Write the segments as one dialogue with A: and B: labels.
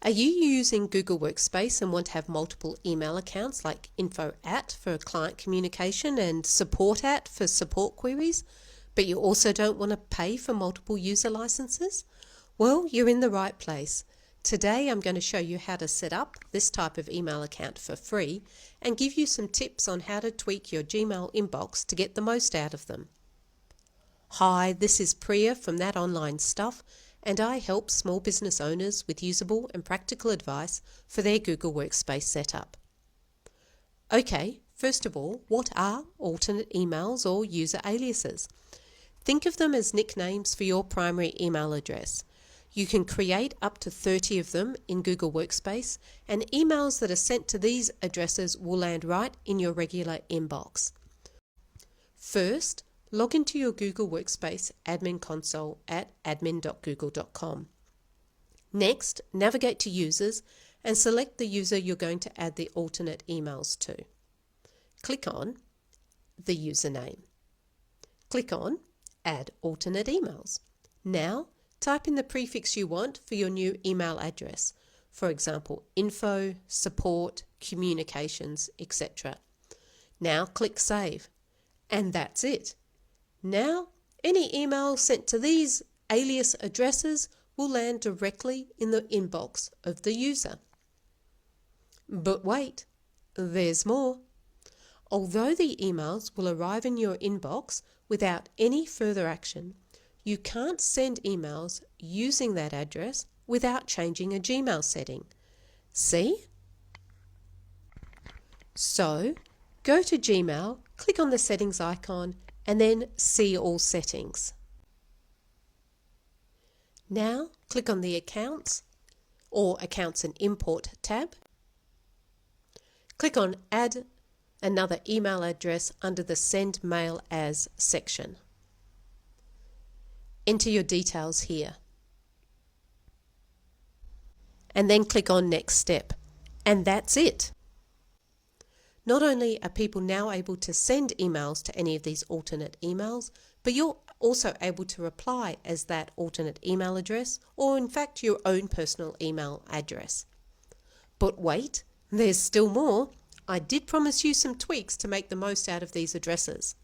A: Are you using Google Workspace and want to have multiple email accounts like info@ for client communication and support@ for support queries, but you also don't want to pay for multiple user licenses? Well, you're in the right place. Today I'm going to show you how to set up this type of email account for free and give you some tips on how to tweak your Gmail inbox to get the most out of them. Hi, this is Priya from That Online Stuff, and I help small business owners with usable and practical advice for their Google Workspace setup. Okay, first of all, what are alternate emails or user aliases? Think of them as nicknames for your primary email address. You can create up to 30 of them in Google Workspace, and emails that are sent to these addresses will land right in your regular inbox. First, log into your Google Workspace admin console at admin.google.com. Next, navigate to Users and select the user you're going to add the alternate emails to. Click on the username. Click on Add Alternate Emails. Now, type in the prefix you want for your new email address. For example, info, support, communications, etc. Now click Save. And that's it. Now, any email sent to these alias addresses will land directly in the inbox of the user. But wait, there's more. Although the emails will arrive in your inbox without any further action, you can't send emails using that address without changing a Gmail setting. See? So, go to Gmail, click on the settings icon, and then See All Settings. Now, click on the Accounts or Accounts and Import tab. Click on Add another email address under the Send Mail As section. Enter your details here. And then click on Next Step. And that's it. Not only are people now able to send emails to any of these alternate emails, but you're also able to reply as that alternate email address, or in fact your own personal email address. But wait, there's still more. I did promise you some tweaks to make the most out of these addresses.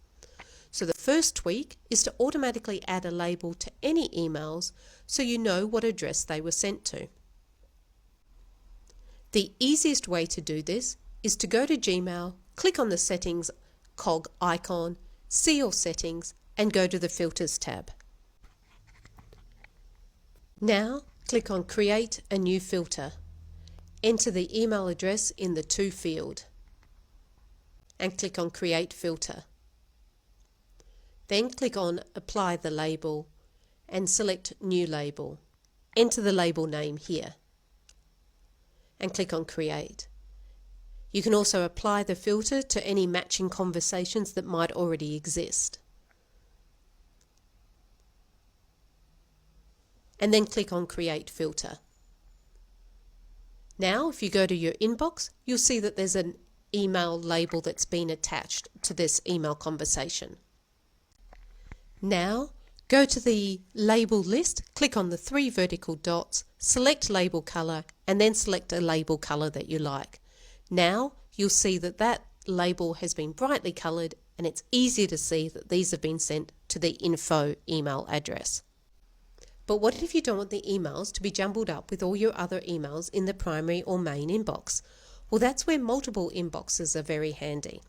A: So the first tweak is to automatically add a label to any emails so you know what address they were sent to. The easiest way to do this is to go to Gmail, click on the Settings cog icon, see All Settings, and go to the Filters tab. Now click on Create a New Filter. Enter the email address in the To field and click on Create Filter. Then click on Apply the Label and select New Label. Enter the label name here and click on Create. You can also apply the filter to any matching conversations that might already exist. And then click on Create Filter. Now, if you go to your inbox, you'll see that there's an email label that's been attached to this email conversation. Now, go to the label list, click on the 3 vertical dots, select label color, and then select a label color that you like. Now, you'll see that that label has been brightly colored, and it's easier to see that these have been sent to the info email address. But what if you don't want the emails to be jumbled up with all your other emails in the primary or main inbox? Well, that's where multiple inboxes are very handy.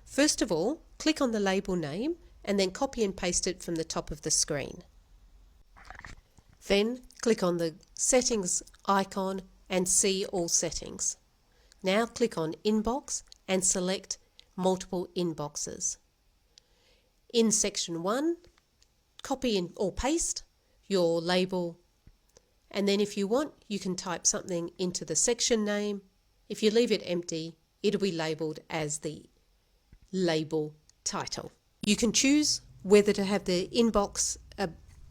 A: First of all, click on the label name and then copy and paste it from the top of the screen. Then click on the Settings icon and See All Settings. Now click on Inbox and select Multiple Inboxes. In section 1, copy in or paste your label, and then if you want, you can type something into the section name. If you leave it empty, it'll be labelled as the label title. You can choose whether to have the inbox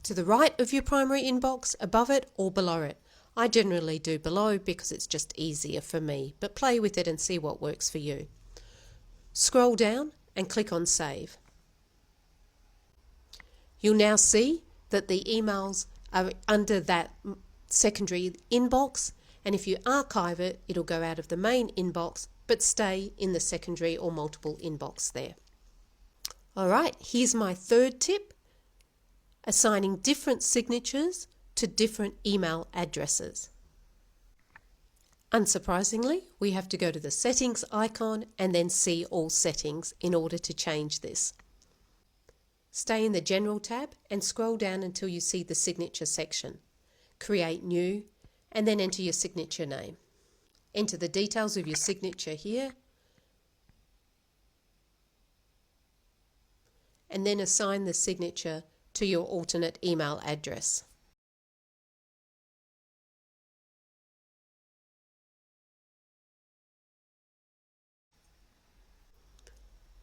A: to the right of your primary inbox, above it, or below it. I generally do below because it's just easier for me, but play with it and see what works for you. Scroll down and click on Save. You'll now see that the emails are under that secondary inbox And if you archive it, it'll go out of the main inbox but stay in the secondary or multiple inbox there. Alright, here's my third tip: assigning different signatures to different email addresses. Unsurprisingly, we have to go to the settings icon and then see all settings in order to change this. Stay in the General tab and scroll down until you see the signature section. Create new and then enter your signature name. Enter the details of your signature here and then assign the signature to your alternate email address.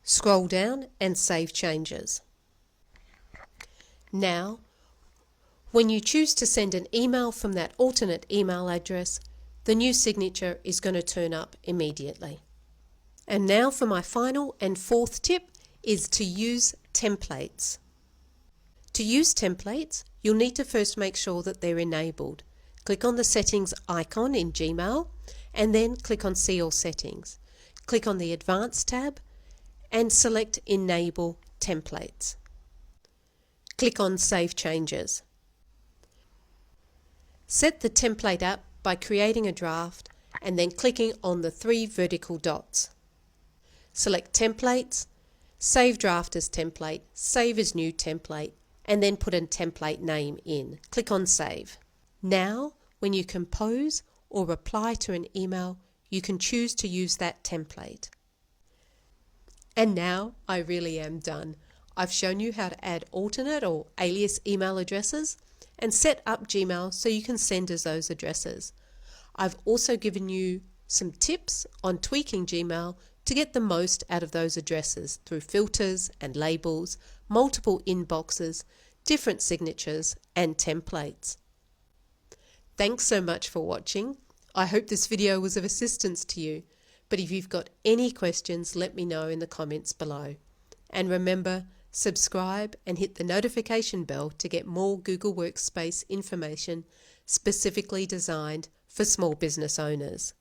A: Scroll down and save changes. Now, when you choose to send an email from that alternate email address, the new signature is going to turn up immediately. And now for my final and fourth tip is to use templates. To use templates, you'll need to first make sure that they're enabled. Click on the settings icon in Gmail and then click on See All Settings. Click on the Advanced tab and select Enable Templates. Click on Save Changes. Set the template up by creating a draft and then clicking on the 3 vertical dots. Select Templates, Save Draft as Template, Save as New Template, and then put a template name in. Click on Save. Now, when you compose or reply to an email, you can choose to use that template. And now I really am done. I've shown you how to add alternate or alias email addresses and set up Gmail so you can send as those addresses. I've also given you some tips on tweaking Gmail to get the most out of those addresses through filters and labels, multiple inboxes, different signatures and templates. Thanks so much for watching. I hope this video was of assistance to you, but if you've got any questions, let me know in the comments below. And remember, subscribe and hit the notification bell to get more Google Workspace information specifically designed for small business owners.